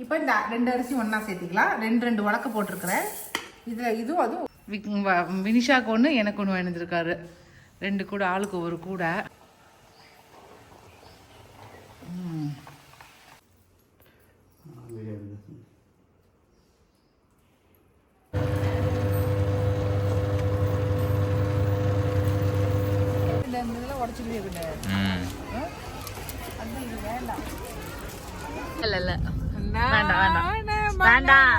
இப்போ இந்த 2 அரிசி ஒன்றா சேர்த்திக்கலாம். 2 உலக்க போட்டிருக்கிறேன். இதில் இதுவும் அதுவும் வினிஷாக்கு ஒன்று எனக்கு ஒன்று வேணுந்திருக்காரு. 2 கூட ஆளுக்கு ஒரு கூட. இதெல்லாம் உடச்சிடுவே அது இது வேண்டாம். இல்ல இல்ல வேண்டாம் வேண்டாம் வேண்டாம்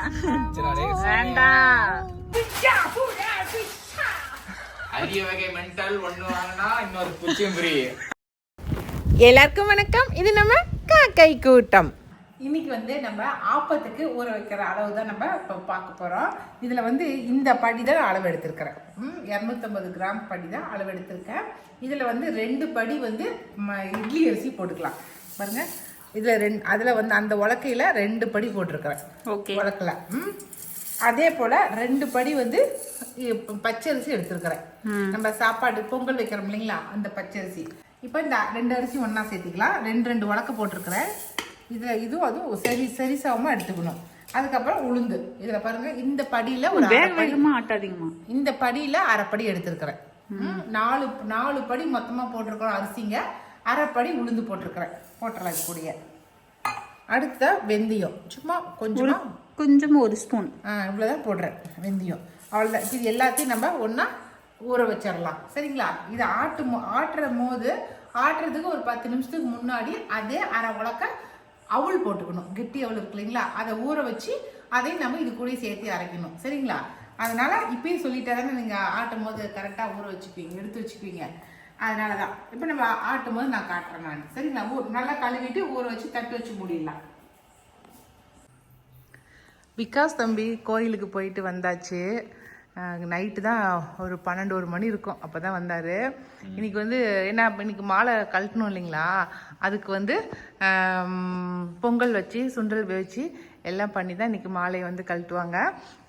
வேண்டாம். அரிய வகை மென்டல் ஒன்று வாங்கினா இன்னொரு புச்சியம் ஃப்ரீ. எல்லாருக்கும் வணக்கம். இது நம்ம காக்கை கூட்டம். இன்னைக்கு வந்து நம்ம ஆப்பத்துக்கு ஊற வைக்கிற அளவு தான் நம்ம இப்போ பார்க்க போகிறோம். இதில் வந்து இந்த படி தான் அளவு எடுத்திருக்கிறேன். 250 கிராம் படி தான் அளவு எடுத்திருக்கேன். இதில் வந்து 2 படி வந்து இட்லி அரிசி போட்டுக்கலாம். பாருங்க, இதில் அதில் வந்து அந்த உலக்கையில் 2 படி போட்டிருக்கிறேன். ஓகே, உலக்கில். அதே போல் 2 படி வந்து பச்சரிசி எடுத்துருக்கிறேன். நம்ம சாப்பாடு பொங்கல் வைக்கிறோம் இல்லைங்களா, அந்த பச்சரிசி. இப்போ இந்த 2 அரிசி ஒன்றா சேர்த்திக்கலாம். 2 உலக்க போட்டிருக்கிறேன். இதில் இதுவும் அதுவும் சரிசமமாக எடுத்துக்கணும். அதுக்கப்புறம் உளுந்து. இதில் பாருங்க, இந்த படியில் ஒரு ஆட்டாதீங்கம்மா. இந்த படியில் அரைப்படி எடுத்துருக்கிறேன். 4 படி மொத்தமாக போட்டிருக்கிறோம் அரிசிங்க. அரைப்படி உளுந்து போட்டிருக்கிறேன். போட்டுறலாம் கூடிய. அடுத்த வெந்தயம் சும்மா கொஞ்சமாக 1 ஸ்பூன் இவ்வளோதான் போடுறேன் வெந்தயம். அவ்வளோதான். இது எல்லாத்தையும் நம்ம ஒன்றா ஊற வச்சிடலாம். சரிங்களா? இதை ஆட்டுறதுக்கு ஒரு 10 நிமிஷத்துக்கு முன்னாடி அதே அரை உலக்க அவள் போட்டுக்கணும். கெட்டி அவள் இருக்கு இல்லைங்களா, அதை ஊற வச்சு அதையும் நம்ம இது கூட சேர்த்து அரைக்கணும். சரிங்களா? அதனால இப்பயும் சொல்லிட்டே தானே நீங்கள் ஆட்டும் போது கரெக்டாக ஊற வச்சுப்பீங்க, எடுத்து வச்சுப்பீங்க. அதனால தான் இப்போ நம்ம ஆட்டும் போது நான் காட்டுறேன் நான். சரிங்களா? நல்லா கழுவிட்டு ஊற வச்சு தட்டு வச்சு மூடிடலாம். விகாஸ் தம்பி கோயிலுக்கு போயிட்டு வந்தாச்சு. நைட்டு தான் ஒரு 12-1 மணி இருக்கும். அப்போ தான் வந்தார். இன்றைக்கி வந்து இன்னைக்கு மாலை கழட்டணும் இல்லைங்களா, அதுக்கு வந்து பொங்கல் வச்சு சுண்டல் வச்சு எல்லாம் பண்ணி தான் இன்றைக்கி மாலையை வந்து கழட்டுவாங்க.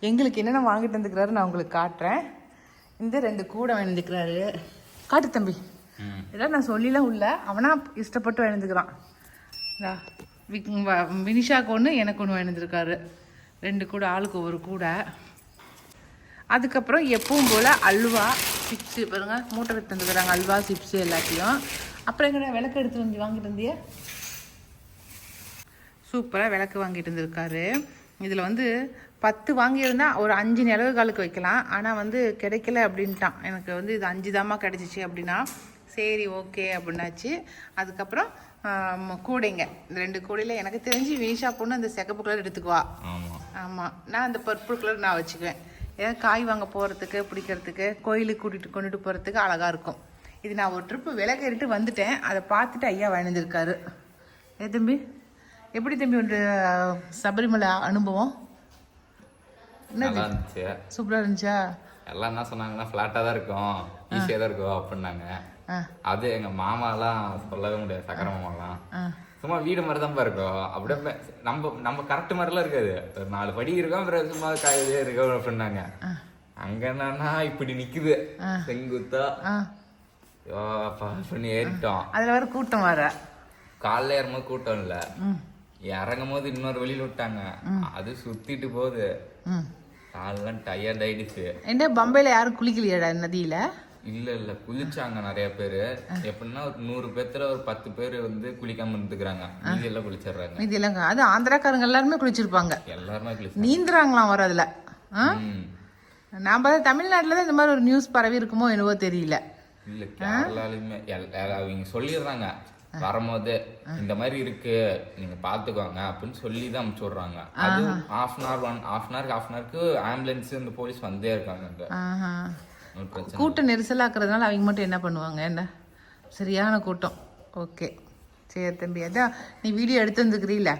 எங்களுக்கு என்னென்ன வாங்கிட்டு வந்துக்கிறாரு நான் உங்களுக்கு காட்டுறேன். இந்த 2 கூடை வேணுந்துக்கிறாரு. காட்டு தம்பி. இதெல்லாம் நான் சொல்லிலாம் உள்ள அவனா இஷ்டப்பட்டு வேணுந்துக்கிறான். வினிஷாக்கு ஒன்று எனக்கு ஒன்று வேணுந்திருக்காரு. 2 கூட ஆளுக்கு ஒரு கூட. அதுக்கப்புறம் எப்பவும் போல் அல்வா சிப்ஸு பாருங்க, மூட்டை எடுத்து வந்துக்கிறாங்க. அல்வா சிப்ஸு எல்லாத்தையும். அப்புறம் எங்கடா விளக்கு எடுத்து வாங்கிட்டு வந்தியா? சூப்பராக விளக்கு வாங்கிட்டு இருந்திருக்காரு. இதில் வந்து 10 வாங்கியிருந்தா ஒரு 5 நிலவு காலுக்கு வைக்கலாம். ஆனால் வந்து கிடைக்கல அப்படின்ட்டான். எனக்கு வந்து இது 5 தாம்மா கிடச்சிச்சு அப்படின்னா சரி ஓகே அப்படின்னாச்சு. அதுக்கப்புறம் கூடைங்க, இந்த 2 கூடையில் எனக்கு தெரிஞ்சு வினிஷா பொண்ணு அந்த சிகப்பு கலர் எடுத்துக்குவா. ஆமாம், நான் அந்த பர்பிள் கலர் நான் வச்சுக்குவேன். ஏதாவது காய் வாங்க போகிறதுக்கு பிடிக்கிறதுக்கு கோயிலுக்கு கொண்டுட்டு போகிறதுக்கு அழகாக இருக்கும். இது நான் ஒரு ட்ரிப்பு விளக்கேறிட்டு வந்துட்டேன். அதை பார்த்துட்டு ஐயா வாழ்ந்துருக்காரு. தம்பி எப்படி தம்பி ஒன்று சபரிமலை அனுபவம்? சூப்பராக இருந்துச்சா? எல்லாம் என்ன சொன்னாங்கன்னா ஃப்ளாட்டாக தான் இருக்கும், ஈஸியாக தான் இருக்கும் அப்படின்னாங்க. அது எங்கள் மாமாலாம் சொல்லவே முடியாது. சக்கர மாமாலாம் சும்மா வீடு மாதிரி தான் இருக்கும். அப்படியே நம்ம கரெக்ட் மாதிரிலாம் இருக்காது. ஒரு 4 படி இருக்கும், அப்புறம் சும்மா காயதே இருக்கும் அப்படின்னாங்க. அங்க என்னன்னா இப்படி நிக்குது செங்குத்தா பண்ணி ஏறிட்டோம். அதுல வர கூட்டம் வர காலைல ஏறும்போது கூட்டம் இல்ல, இறங்கும் போது இன்னொரு வெளியில விட்டாங்க. அது சுத்திட்டு போகுது. காலெல்லாம் டயர்ட் ஆயிடுச்சு. என்ன பம்பையில யாரும் குளிக்கலையாடா நதியில? இல்ல குளிச்சாங்க நிறைய பேரு. எப்படின்னா ஒரு 100 பேர்த்துல ஒரு 10 பேர் வந்து குளிக்காம இருந்துக்கிறாங்க. மீதி எல்லாம் குளிச்சிடுறாங்க. மீதி எல்லாம் அது ஆந்திராக்காரங்க எல்லாருமே குளிச்சிருப்பாங்க. எல்லாருமே நீந்துறாங்களாம் வர அதுல. நாம தமிழ்நாட்டுல தான் இந்த மாதிரி ஒரு நியூஸ் பரவி இருக்குமோ என்னவோ தெரியல. இல்ல கேரளாலுமே அவங்க சொல்லிடுறாங்க வரும்போது இந்த மாதிரி இருக்கு நீங்க பாத்துக்கோங்க அப்படின்னு சொல்லி தான் அனுப்பிச்சு விடுறாங்க. அது ஹாஃப் அன் ஹவருக்கு ஆம்புலன்ஸ் இந்த போலீஸ் வந்தே இருக்காங்க. கூட்ட நெரிசலாக்குறதுனால அவங்க மட்டும் என்ன பண்ணுவாங்க? என்ன சரியான கூட்டம். ஓகே சரி தம்பி, அதான் நீ வீடியோ எடுத்து வந்துக்கிறீல,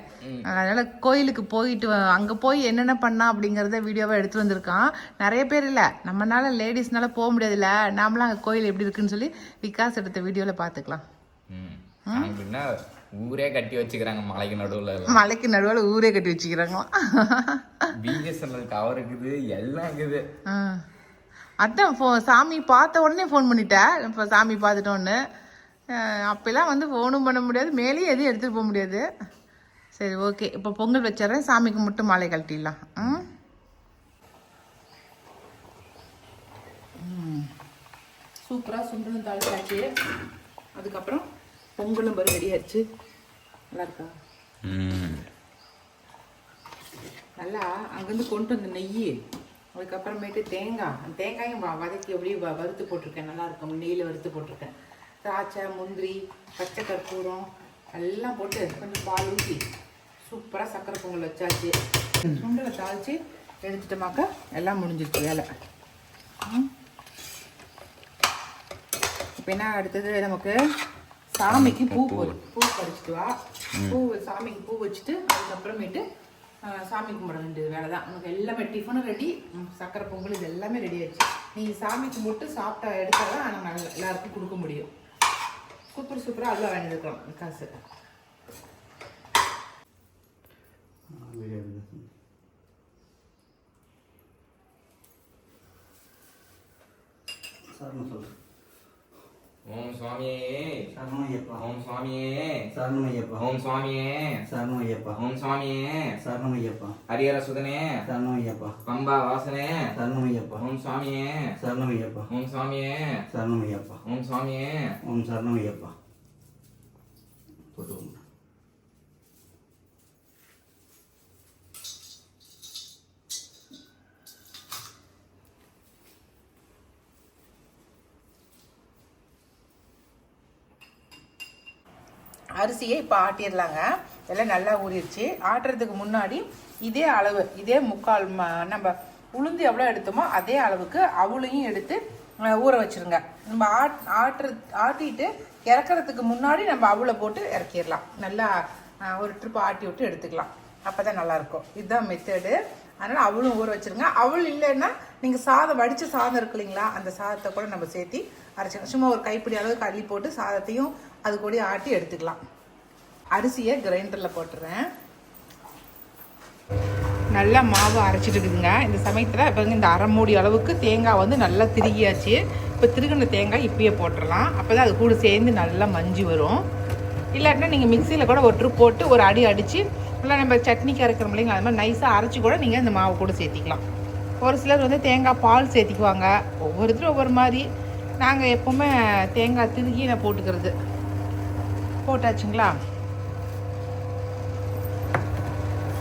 அதனால கோயிலுக்கு போயிட்டு அங்கே போய் என்னென்ன பண்ணா அப்படிங்கிறத வீடியோவாக எடுத்து வந்திருக்கான். நிறைய பேர் இல்லை, நம்மளால லேடிஸ்னால போக முடியாதுல்ல, நாமளாம் அங்கே கோயில் எப்படி இருக்குன்னு சொல்லி விகாஸ் எடுத்த வீடியோவில் பார்த்துக்கலாம். ஊரே கட்டி வச்சுக்கிறாங்க மலைக்கு நடுவில் ஊரே கட்டி வச்சுக்கிறாங்க. பிஎஸ்என்எல் டவர் இருக்குது, எல்லாம் இருக்குது. அதான் சாமி பார்த்த உடனே ஃபோன் பண்ணிட்டேன். இப்போ சாமி பார்த்துட்டோன்னு அப்பெல்லாம் வந்து ஃபோனும் பண்ண முடியாது, மேலேயும் எதுவும் எடுத்துகிட்டு போக முடியாது. சரி ஓகே, இப்போ பொங்கல் வச்சிடறேன், சாமிக்கு மட்டும் மாலை கழட்டிடலாம். சூப்பராக சுண்டலும் தாளிச்சாச்சு. அதுக்கப்புறம் பொங்கலும் பரு ரெடி ஆச்சு. நல்லா இருக்கா? நல்லா அங்கேருந்து கொண்டு வந்த நெய், அதுக்கப்புறமேட்டு தேங்காய், அந்த தேங்காயும் வதக்கி அப்படியே வறுத்து போட்டிருக்கேன். நல்லா இருக்கும், நெய்யில் வறுத்து போட்டிருக்கேன். திராட்சை, முந்திரி, பச்சை கற்பூரம் எல்லாம் போட்டு கொஞ்சம் பால் ஊற்றி சூப்பராக சக்கரை பொங்கல் வச்சாச்சு. சுண்டலை தாளித்து எடுத்துட்டோமாக்கா எல்லாம் முடிஞ்சிருச்சு வேலை. இப்போ என்ன அடுத்தது, நமக்கு சாமிக்கு பூ பறிச்சிட்டு வா. சாமிக்கு பூ வச்சுட்டு அதுக்கப்புறமேட்டு சாமி கும்பிட வேண்டியது வேலை தான். நமக்கு எல்லாமே டிஃபனும் ரெடி, சக்கரை பொங்கல் இது எல்லாமே ரெடி ஆயிடுச்சு. நீங்கள் சாமி கும்பிட்டு சாப்பிட்டா எடுத்தால் தான் நாங்கள் எல்லாருக்கும் கொடுக்க முடியும். சூப்பராக அல்வா வாங்கியிருக்கிறோம் காசு. ஓம் சுவாமியே சரணமையப்பா. ஓம் சுவாமியே சரணமையப்பா. ஓம் சுவாமியே சரணமையப்பா. ஓம் சுவாமியே சரணமையப்பா. ஹரிஹர சுதனே சரணமையப்பா. பம்பா வாசனே சரணமையப்பா. ஓம் சுவாமியே சரணமையப்பா. ஓம் சுவாமியே சரணமையப்பா. ஓம் சுவாமியே ஓம் சரணமையப்பா. போட்டு அரிசியை இப்போ ஆட்டிடலாங்க. எல்லாம் நல்லா ஊறிடுச்சு. ஆட்டுறதுக்கு முன்னாடி இதே அளவு, இதே முக்கால் நம்ம உளுந்து எவ்வளோ எடுத்தோமோ அதே அளவுக்கு அவளையும் எடுத்து ஊற வச்சுருங்க. நம்ம ஆட்டிட்டு இறக்குறதுக்கு முன்னாடி நம்ம அவளை போட்டு இறக்கிடலாம். நல்லா ஒரு ட்ரிப் ஆட்டி விட்டு எடுத்துக்கலாம். அப்போ தான் நல்லாயிருக்கும். இதுதான் மெத்தடு. அதனால் அவளும் ஊற வச்சுருங்க. அவள் இல்லைன்னா நீங்கள் சாதம் வடித்த சாதம் இருக்கு இல்லைங்களா, அந்த சாதத்தை கூட நம்ம சேர்த்தி அரைச்சிக்கலாம். சும்மா ஒரு கைப்பிடி அளவுக்கு அள்ளி போட்டு சாதத்தையும் அது கூட ஆட்டி எடுத்துக்கலாம். அரிசியை கிரைண்டரில் போட்டுறேன். நல்லா மாவு அரைச்சிட்டு இருக்குதுங்க. இந்த சமயத்தில் இப்போ இந்த அரை மூடி அளவுக்கு தேங்காய் வந்து நல்லா திருகியாச்சு. இப்போ திருகின தேங்காய் இப்பயே போட்டுடலாம். அப்போ தான் அது கூட சேர்ந்து நல்லா மஞ்சி வரும். இல்லாட்டினா நீங்கள் மிக்சியில் கூட ஒரு ட்ரிப் போட்டு ஒரு அடி அடித்து நல்லா நம்ம சட்னிக்கு அரைக்கிறோம் இல்லைங்களா, அது மாதிரி நைஸாக அரைச்சி கூட நீங்கள் இந்த மாவு கூட சேர்த்திக்கலாம். ஒரு சிலர் வந்து தேங்காய் பால் சேர்த்திக்குவாங்க. ஒவ்வொருத்தரும் ஒவ்வொரு மாதிரி. நாங்கள் எப்போவுமே தேங்காய் திருகி நான் போட்டுக்கிறது. போட்டாச்சுங்களா?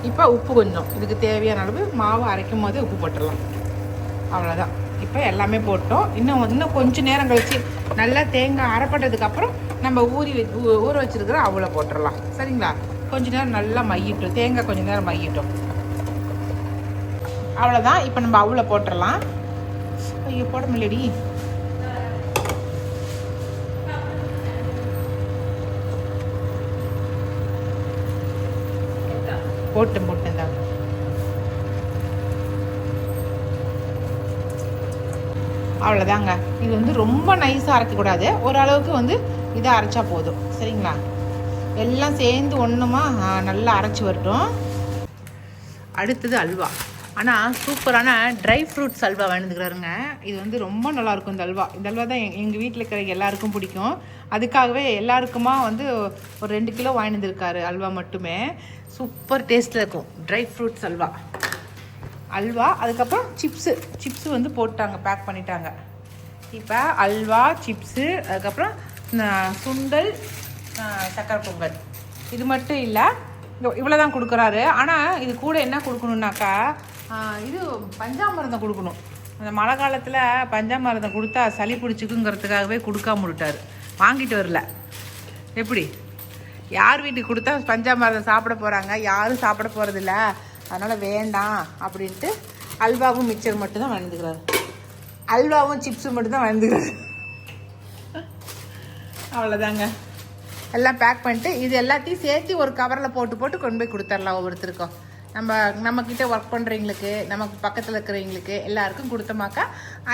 இப்போ உப்பு கொஞ்சம் இதுக்கு தேவையான அளவு மாவு அரைக்கும் போது உப்பு போட்டுடலாம். அவ்வளோதான். இப்போ எல்லாமே போட்டோம். இன்னும் கொஞ்சம் நேரம் கழிச்சு நல்லா தேங்காய் அரைப்பட்டதுக்கப்புறம் நம்ம ஊற வச்சிருக்கிற அவளை போட்டுடலாம். சரிங்களா? கொஞ்ச நேரம் நல்லா மையிட்டோம். தேங்காய் கொஞ்சம் நேரம் மையிட்டோம். அவ்வளோதான். இப்போ நம்ம அவளை போட்டுடலாம். ஐயோ போட முடியலடி. போட்டேன் தான். அவ்வளோதாங்க. இது வந்து ரொம்ப நைஸாக அரைக்கக்கூடாது. ஓரளவுக்கு வந்து இதை அரைச்சா போதும். சரிங்களா? எல்லாம் சேர்ந்து ஒன்றுமா நல்லா அரைச்சி வரட்டும். அடுத்தது அல்வா. ஆனால் சூப்பரான ட்ரை ஃப்ரூட்ஸ் அல்வா வாங்கிட்டுருக்குறாருங்க. இது வந்து ரொம்ப நல்லாயிருக்கும் இந்த அல்வா. இந்த அல்வா தான் எங்கள் வீட்டில் இருக்கிற எல்லாருக்கும் பிடிக்கும். அதுக்காகவே எல்லாருக்குமா வந்து ஒரு 2 கிலோ வாங்கிட்டுருக்காரு அல்வா மட்டுமே. சூப்பர் டேஸ்ட்டில் இருக்கும் ட்ரை ஃப்ரூட்ஸ் அல்வா. அதுக்கப்புறம் சிப்ஸு வந்து போட்டாங்க, பேக் பண்ணிட்டாங்க. இப்போ அல்வா, சிப்ஸு, அதுக்கப்புறம் சுண்டல், சக்கரை பொங்கல். இது மட்டும் இல்லை, இவ்வளோ தான் கொடுக்குறாரு. ஆனால் இது கூட என்ன கொடுக்கணுன்னாக்கா, இது பஞ்சாமிர்தம் கொடுக்கணும். அந்த மழை காலத்தில் பஞ்சாமிர்தம் கொடுத்தா சளி பிடிச்சிக்குங்கிறதுக்காகவே கொடுக்காம விட்டார். வாங்கிட்டு வரல. எப்படி யார் வீட்டுக்கு கொடுத்தா பஞ்சாமிர்தம் சாப்பிட போகிறாங்க? யாரும் சாப்பிட போகிறதில்ல. அதனால் வேண்டாம் அப்படின்ட்டு அல்வாவும் மிக்சர் மட்டும்தான் வாங்கிக்கிறாரு. அல்வாவும் சிப்ஸும் மட்டும்தான் வாங்கிக்கிறாரு. அவ்வளோதாங்க. எல்லாம் பேக் பண்ணிட்டு இது எல்லாத்தையும் சேர்த்து ஒரு கவரில் போட்டு கொண்டு போய் கொடுத்துர்லாம் ஒவ்வொருத்தருக்கும். நம்மக்கிட்ட ஒர்க் பண்ணுறவங்களுக்கு, நமக்கு பக்கத்தில் இருக்கிறவங்களுக்கு எல்லாருக்கும் கொடுத்தோமாக்கா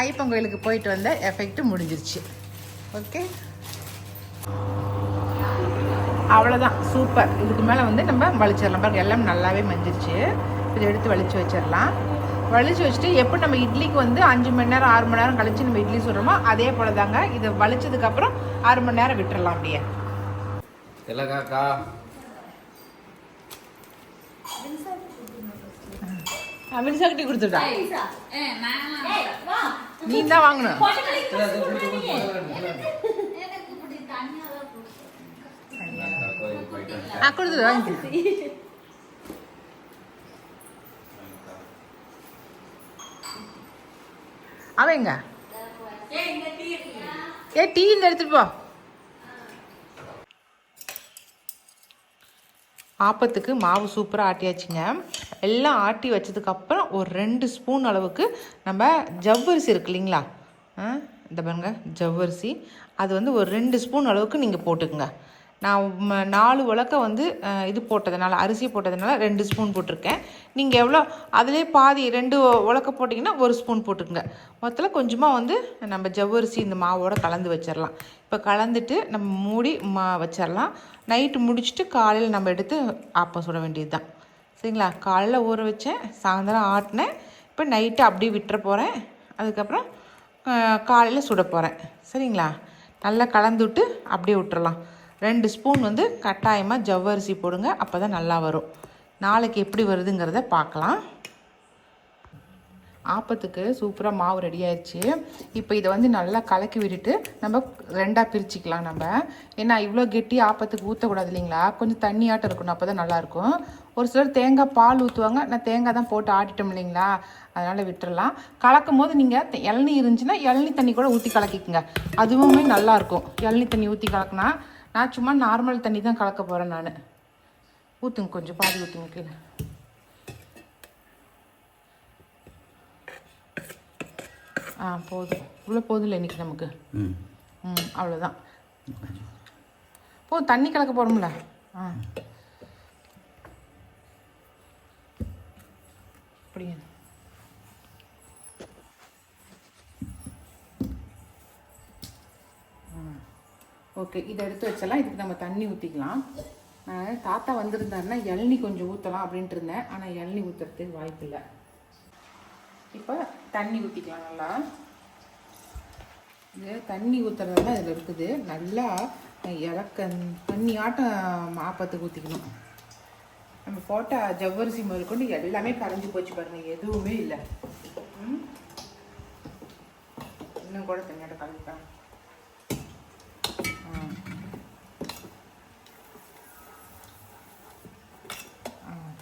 ஐப்பொங்கலுக்கு போயிட்டு வந்த எஃபெக்ட் முடிஞ்சிருச்சு. ஓகே, அவ்வளோதான். சூப்பர். இதுக்கு மேலே வந்து நம்ம வலிச்சிடலாம். பாருங்க எல்லாம் நல்லாவே மஞ்சிருச்சு. இதை எடுத்து வலிச்சு வச்சிடலாம். வலிச்சு வச்சுட்டு எப்படி நம்ம இட்லிக்கு வந்து 5 மணி நேரம் 6 மணி நேரம் கழிச்சு நம்ம இட்லி சுடுறோமோ அதே போல தாங்க இதை வலிச்சதுக்கப்புறம் 6 மணி நேரம் விட்டுடலாம். அப்படியே இல்லை காக்கா வினிஷா கிட்ட கொடுத்துட்டா நீ தான் வாங்கணும். கொடுத்துட்டு வாங்கி அவங்க டீ இந்த எடுத்துட்டு போ. ஆப்பத்துக்கு மாவு சூப்பராக ஆட்டியாச்சுங்க. எல்லாம் ஆட்டி வச்சதுக்கப்புறம் ஒரு 2 ஸ்பூன் அளவுக்கு நம்ம ஜவ்வரிசி இருக்கு இல்லைங்களா, இந்த பாருங்க ஜவ்வரிசி, அது வந்து ஒரு 2 ஸ்பூன் அளவுக்கு நீங்கள் போட்டுக்குங்க. நான் 4 உலக்க வந்து இது போட்டதுனால, அரிசி போட்டதுனால 2 ஸ்பூன் போட்டிருக்கேன். நீங்கள் எவ்வளோ அதிலே பாதி 2 உலக்க போட்டிங்கன்னா 1 ஸ்பூன் போட்டுக்குங்க. மொத்தத்தில் கொஞ்சமாக வந்து நம்ம ஜவ்வரிசி இந்த மாவோட கலந்து வச்சிடலாம். இப்போ கலந்துட்டு நம்ம மூடி வச்சிடலாம். நைட்டு முடிச்சுட்டு காலையில் நம்ம எடுத்து ஆப்பம் சுட வேண்டியது தான். சரிங்களா? காலையில் ஊற வச்சேன், சாயந்தரம் ஆட்டினேன். இப்போ நைட்டு அப்படியே விட்டுற போகிறேன். அதுக்கப்புறம் காலையில் சுட போகிறேன். சரிங்களா? நல்லா கலந்து விட்டு அப்படியே விட்டுறலாம். 2 ஸ்பூன் வந்து கட்டாயமாக ஜவ்வரிசி போடுங்க, அப்போ தான் நல்லா வரும். நாளைக்கு எப்படி வருதுங்கிறத பார்க்கலாம். ஆப்பத்துக்கு சூப்பராக மாவு ரெடி ஆயிடுச்சு. இப்போ இதை வந்து நல்லா கலக்கி விட்டுட்டு நம்ம 2ஆக பிரிச்சுக்கலாம். நம்ம ஏன்னா இவ்வளோ கெட்டி ஆப்பத்துக்கு ஊற்றக்கூடாது இல்லைங்களா, கொஞ்சம் தண்ணியாட்டம் இருக்கணும், அப்போ தான் நல்லாயிருக்கும். ஒரு சிலர் தேங்காய் பால் ஊற்றுவாங்க, நான் தேங்காய் தான் போட்டு ஆட்டிட்டோம் இல்லைங்களா, அதனால் விட்டுறலாம். கலக்கும் போது நீங்கள் இளநீ இருந்துச்சுன்னா இளநீ தண்ணி கூட ஊற்றி கலக்கிக்குங்க, அதுவுமே நல்லாயிருக்கும். இளநீ தண்ணி ஊற்றி கலக்கினா, நான் சும்மா நார்மல் தண்ணி தான் கலக்க போகிறேன் நான். ஊற்றுங்க, கொஞ்சம் பாதி ஊற்றுங்க கீழே. போதும், இவ்வளோ போதும் இல்லை இன்றைக்கி நமக்கு. அவ்வளோதான் போதும். தண்ணி கலக்க போகிறோம்ல. அப்படியே ஓகே, இதை எடுத்து வச்சலாம். இதுக்கு நம்ம தண்ணி ஊற்றிக்கலாம். தாத்தா வந்திருந்தாருன்னா இளநீ கொஞ்சம் ஊற்றலாம் அப்படின்ட்டு இருந்தேன், ஆனால் இளநீ ஊற்றுறதுக்கு வாய்ப்பு இல்லை. இப்போ தண்ணி ஊற்றிக்கலாம். நல்லா இது தண்ணி ஊற்றுறதுலாம் இதில் இருக்குது. நல்லா தண்ணி ஆட்டம் ஆப்பத்துக்கு ஊற்றிக்கணும். நம்ம போட்ட ஜவ்வரிசி முதல் கொண்டு எல்லாமே கரைஞ்சி போச்சு பாருங்கள், எதுவுமே இல்லை. இன்னும் கூட தண்ணியாட்ட கலந்துட்டாங்க.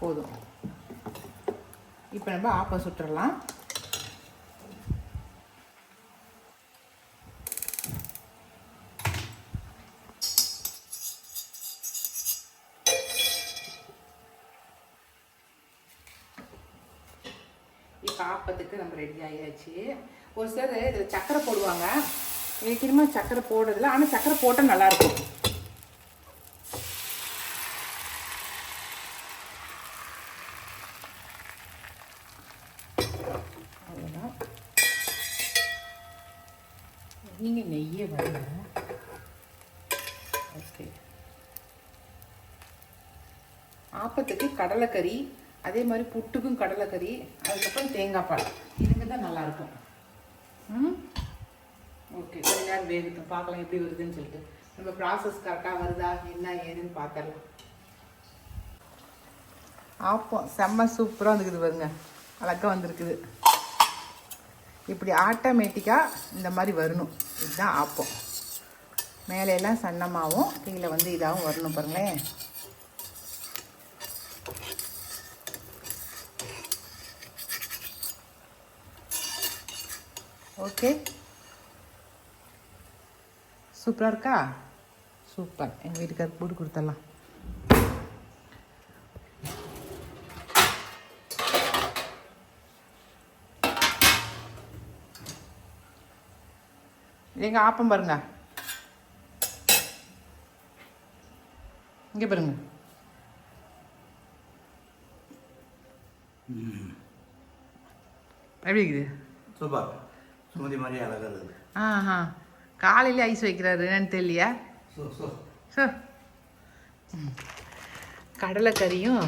போதும். இப்போ நம்ம ஆப்பம் சுட்டுறலாம். இப்போ ஆப்பத்துக்கு நம்ம ரெடி ஆகியாச்சு. ஒரு சிலர் இதில் சக்கரை போடுவாங்க, எனக்கு திரும்ப சக்கரை போடுறதில்ல, ஆனால் சக்கரை போட்டால் நல்லாயிருக்கும். அவ்வளோதான். நீங்கள் நெய்யே வரல. ஓகே. ஆப்பத்துக்கு கடலைக்கறி, அதே மாதிரி புட்டுக்கும் கடலைக்கறி, அதுக்கப்புறம் தேங்காய் பால், இதுக்கு தான் நல்லாயிருக்கும். ஓகே, கொஞ்ச நேரம் வேகட்டும், பார்க்கலாம் எப்படி வருதுன்னு சொல்லிட்டு. நம்ம ப்ராசஸ் கரெக்டாக வருதா என்ன ஏதுன்னு பார்த்துடலாம். ஆப்பம் செம்ம சூப்பராக வந்துருக்குது பாருங்க, அழகாக வந்திருக்குது. இப்படி ஆட்டோமேட்டிக்காக இந்த மாதிரி வரணும். இதுதான் ஆப்பம். மேலையெல்லாம் சன்னமாகவும் கீழே வந்து இதாகவும் வரணும் பாருங்களேன். ஓகே, சூப்பராக இருக்கா? சூப்பர். எங்கள் வீட்டுக்காருக்கு போட்டு கொடுத்துடலாம். எங்கள் ஆப்பம் பாருங்க, இங்கே பாருங்க. எப்படி இருக்குது? சூப்பர். சுமதி மாதிரி அழகாக இருக்குது. காலையிலே ஐஸ் வைக்கிறாரு என்னன்னு தெரியலையா? கடலைக்கறியும்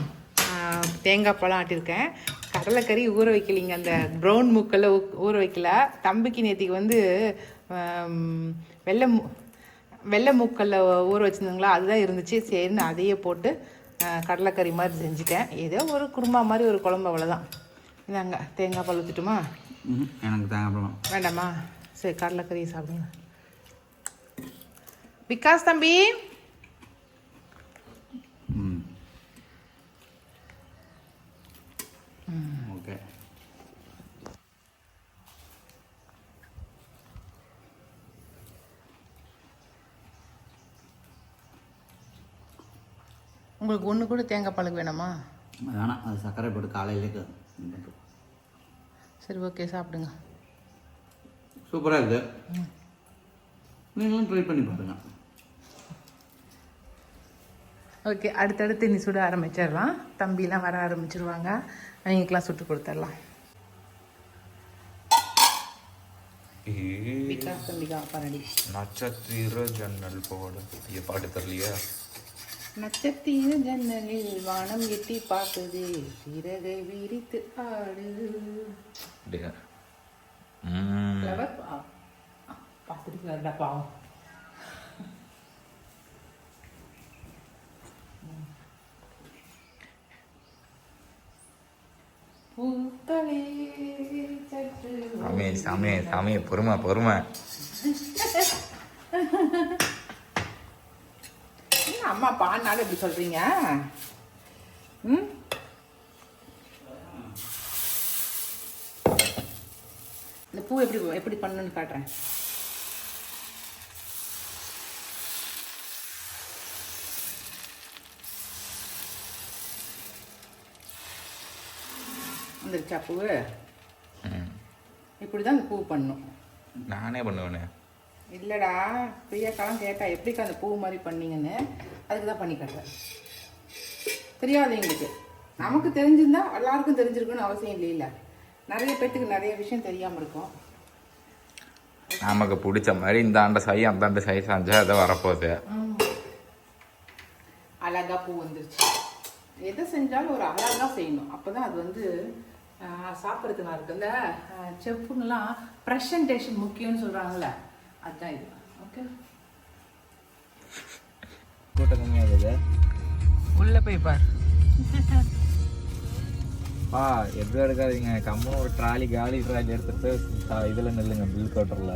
தேங்காய் பழம் ஆட்டியிருக்கேன். கடலைக்கறி ஊற வைக்கலிங்க, அந்த ப்ரௌன் மூக்கல்ல ஊற வைக்கல. தம்பிக்கு நேற்றுக்கு வந்து வெள்ளை மூக்கல்ல ஊற வச்சுருந்தாங்களா, அதுதான் இருந்துச்சு. சரின்னு அதையே போட்டு கடலைக்கறி மாதிரி செஞ்சுட்டேன். ஏதோ ஒரு குருமா மாதிரி ஒரு குழம்பு, அவ்வளோதான். இதாங்க தேங்காய் பால் ஊற்றிட்டுமா? எனக்கு தேங்காய் பழம் வேண்டாமா? சரி, கடலைக்கறி சாப்பிடுங்க. விகாஸ் தம்பி, ஓகே. உங்களுக்கு ஒன்று கூட தேங்காய் பாலுக்கு வேணாமா? வேணாம், அது சர்க்கரை போட்டு காலையிலே. சரி, ஓகே, சாப்பிடுங்க. சூப்பராக இருக்குது. நீங்களும் ட்ரை பண்ணி பாருங்க. ஓகே, அடுத்தடுத்து நீ சுட ஆரம்பிச்சிடலாம். தம்பிலாம் வர ஆரம்பிச்சிருவாங்க, அவங்களுக்கெல்லாம் சுட்டு கொடுத்துடலாம். விகாஸ் தம்பிக்கா பாருடி. நட்சத்திர ஜன்னல் போட பாட்டு தரலையா? நட்சத்திர ஜன்னலில் வானம் எட்டி பார்க்குது, சிறகை விரித்து ஆடு. பார்த்துட்டு பாவம். சாமி சாமி சாமி, பொறுமை பொறுமை. அம்மா பாடினாலும் எப்படி சொல்றீங்க? இந்த பூ எப்படி எப்படி பண்ணணும்னு காட்டுறேன். வந்துருச்சா பூவு? இப்படிதான் இந்த பூ பண்ணணும். நானே பண்ணுவேனே. இல்லைடா, பிரியாக்காலாம் கேட்டா எப்படிக்கா அந்த பூ மாதிரி பண்ணீங்கன்னு. அதுக்கு தான் பண்ணி காட்டுறேன். தெரியாது எங்களுக்கு. நமக்கு தெரிஞ்சிருந்தா எல்லாருக்கும் தெரிஞ்சிருக்குன்னு அவசியம் இல்லைல்ல. நிறைய பேத்துக்கு நிறைய விஷயம் தெரியாமல் இருக்கும். நமக்கு பிடிச்ச மாதிரி இந்த ஆண்ட சாய் அந்த ஆண்ட சாய் செஞ்சா அதை வரப்போகுது. அழகா பூ வந்துருச்சு. எதை செஞ்சாலும் ஒரு அழகா செய்யணும், அப்போதான் அது வந்து சாப்பிட்றதுக்கு நல்லா இருக்கு. இந்த செப்புன்னெலாம் ப்ரெசன்டேஷன் முக்கியம்னு சொல்கிறாங்கல்ல, அதுதான் இது. ஓகே, கூட்டம் கம்மியாகுது. உள்ள போய் பார். எதுவும் எடுக்காதீங்க, கம்முன்னு ஒரு காலி ட்ராலி எடுத்துட்டு இதில் நில்லுங்க, பில் கவுண்டரில்.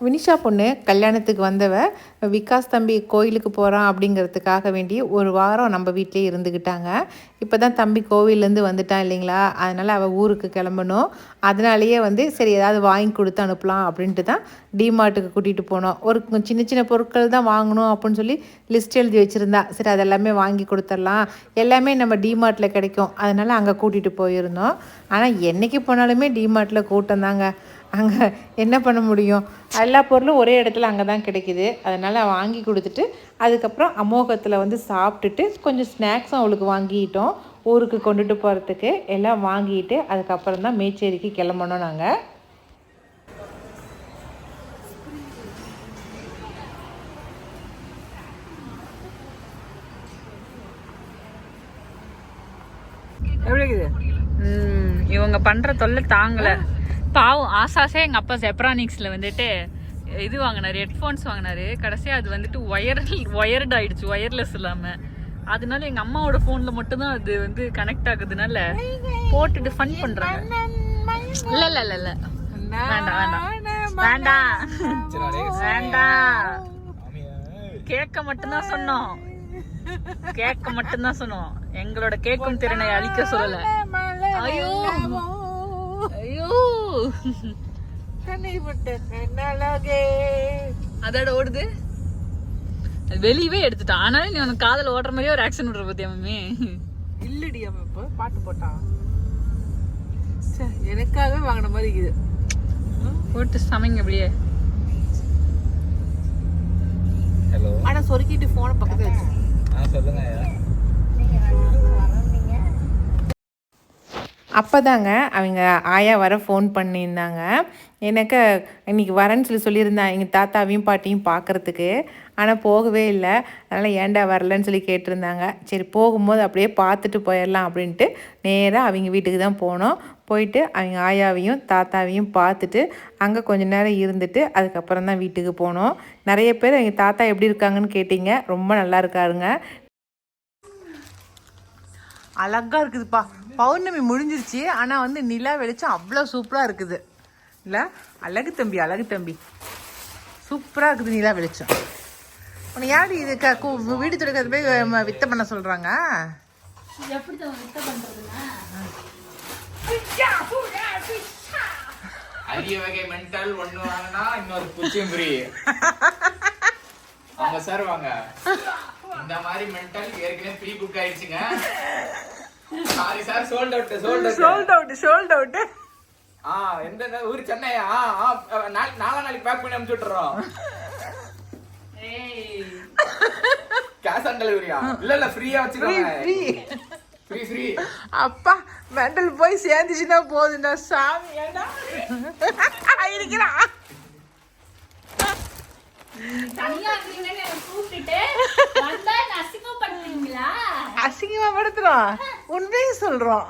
வினிஷா பொண்ணு கல்யாணத்துக்கு வந்தவ விகாஸ் தம்பி கோயிலுக்கு போகிறான் அப்படிங்கிறதுக்காக வேண்டி ஒரு வாரம் நம்ம வீட்டிலே இருந்துக்கிட்டாங்க. இப்போ தான் தம்பி கோவிலேருந்து வந்துட்டான் இல்லைங்களா, அதனால் அவள் ஊருக்கு கிளம்பணும். அதனாலேயே வந்து சரி ஏதாவது வாங்கி கொடுத்து அனுப்பலாம் அப்படின்ட்டு தான் டிமார்ட்டுக்கு கூட்டிகிட்டு போனோம். ஒரு சின்ன சின்ன பொருட்கள் தான் வாங்கணும் அப்படின்னு சொல்லி லிஸ்ட் எழுதி வச்சுருந்தா. சரி அதெல்லாமே வாங்கி கொடுத்துடலாம், எல்லாமே நம்ம டிமார்ட்டில் கிடைக்கும், அதனால் அங்கே கூட்டிகிட்டு போயிருந்தோம். ஆனால் என்றைக்கு போனாலுமே டிமார்ட்டில் கூட்டம் தாங்க. அங்கே என்ன பண்ண முடியும், எல்லா பொருளும் ஒரே இடத்துல அங்கே தான் கிடைக்கிது. அதனால் வாங்கி கொடுத்துட்டு அதுக்கப்புறம் அமோகத்தில் வந்து சாப்பிட்டுட்டு கொஞ்சம் ஸ்நாக்ஸும் அவளுக்கு வாங்கிட்டோம். ஊருக்கு கொண்டுட்டு போகிறதுக்கு எல்லாம் வாங்கிட்டு அதுக்கப்புறம் தான் மேச்சேரிக்கு கிளம்பணும் நாங்கள். எப்படி இருக்குது? இவங்க பண்ற தொல்லை தாங்கல. பாவம் ஆசாசே எங்க அப்பா ஜெப்ரானிக்ஸ்ல வந்துட்டு இது வாங்கினாரு, ஹெட்ஃபோன்ஸ் வாங்கினாரு. கடைசியா அது வந்துட்டு ஒயர்ட் ஆயிடுச்சு, ஒயர்லெஸ் இல்லாம. அதனால எங்க அம்மாவோட போன்ல மட்டும்தான் அது வந்து கனெக்ட் ஆகுதுனால போட்டுட்டு ஃபன் பண்றாங்க. இல்ல இல்ல இல்ல இல்ல, வேண்டாம் வேண்டாம் வேண்டாம் வேண்டாம். கேட்க மட்டும்தான் சொன்னோம், கேட்க மட்டும்தான் சொன்னோம். எங்களோட கேட்கும் திறனை அழிக்க சொல்லல. ஐயோ ஐயோ, அதோட ஓடுது. வெளியவே எடுத்துட்டான். ஆனாலும் நீ உனக்கு காதல ஓடுற மாதிரியே ஒரு ஆக்ஷன் விடுற பத்தியா மம்மி? இல்லடி, அவன் இப்போ பாட்டு போட்டான், எனக்காகவே வாங்கின மாதிரி இருக்குது. போட்டு சமைங்க அப்படியே. ஹலோ, ஆனா சொருக்கிட்டு போனை பக்கத்துல வச்சு சொல்லுங்க. அப்போ தாங்க அவங்க ஆயா வர ஃபோன் பண்ணியிருந்தாங்க. எனக்கு இன்னைக்கு வரேன்னு சொல்லியிருந்தேன் எங்கள் தாத்தாவையும் பாட்டியும் பார்க்குறதுக்கு. ஆனால் போகவே இல்லை. அதனால் ஏன்டா வரலன்னு சொல்லி கேட்டிருந்தாங்க. சரி போகும்போது அப்படியே பார்த்துட்டு போயிடலாம் அப்படின்ட்டு நேராக அவங்க வீட்டுக்கு தான் போனோம். போயிட்டு அவங்க ஆயாவையும் தாத்தாவையும் பார்த்துட்டு அங்கே கொஞ்ச நேரம் இருந்துட்டு அதுக்கப்புறம் தான் வீட்டுக்கு போனோம். நிறைய பேர் எங்கள் தாத்தா எப்படி இருக்காங்கன்னு கேட்டிங்க. ரொம்ப நல்லா இருக்காருங்க. அழகா இருக்குதுப்பா. பௌர்ணமி முடிஞ்சிருச்சு. ஆனால் வந்து நிலா வெளிச்சம் அவ்வளோ சூப்பராக இருக்குது இல்லை? அழகு தம்பி, அழகு தம்பி, சூப்பராக இருக்குது நிலா வெளிச்சம். உன்னை யாரு இது வீடு துடைக்கிறது போய் வித்த பண்ண சொல்கிறாங்க? எப்படி வித்த பண்ணுறதுன்னா அரிய வகை மென்டல் ஒண்ணு வாங்கினா இன்னொரு புச்சியும் ஃப்ரீ. அவங்க சார் வாங்க. இந்த மாதிரி மென்டல் ஏற்கனவே ப்ரீ புக் ஆயிடுச்சுங்க. Sorry sir, sold out. எந்த ஊர்? சென்னையா? நாளைக்கு பேக் பண்ணி அனுப்பிச்சு விட்டுறோம். கேஷ் ஆன் டெலிவரியா? இல்ல ஃப்ரீயா வச்சுக்கோங்க. ஃப்ரீ. அப்பா மெண்டல் போய் சேர்ந்துச்சுன்னா போதுண்டா சாமி. ஏண்டா இருக்கிறா அசிங்கமா படுத்துறோம். உண்மையும் சொல்றோம்.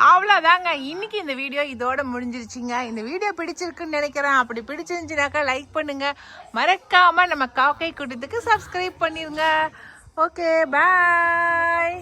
அவ்வளோதாங்க, இன்னைக்கு இந்த வீடியோ இதோட முடிஞ்சிருச்சுங்க. இந்த வீடியோ பிடிச்சிருக்குன்னு நினைக்கிறேன். அப்படி பிடிச்சிருந்துச்சுனாக்கா லைக் பண்ணுங்க. மறக்காம நம்ம காக்கை கூட்டத்துக்கு சப்ஸ்கிரைப் பண்ணிருங்க. ஓகே, பாய்.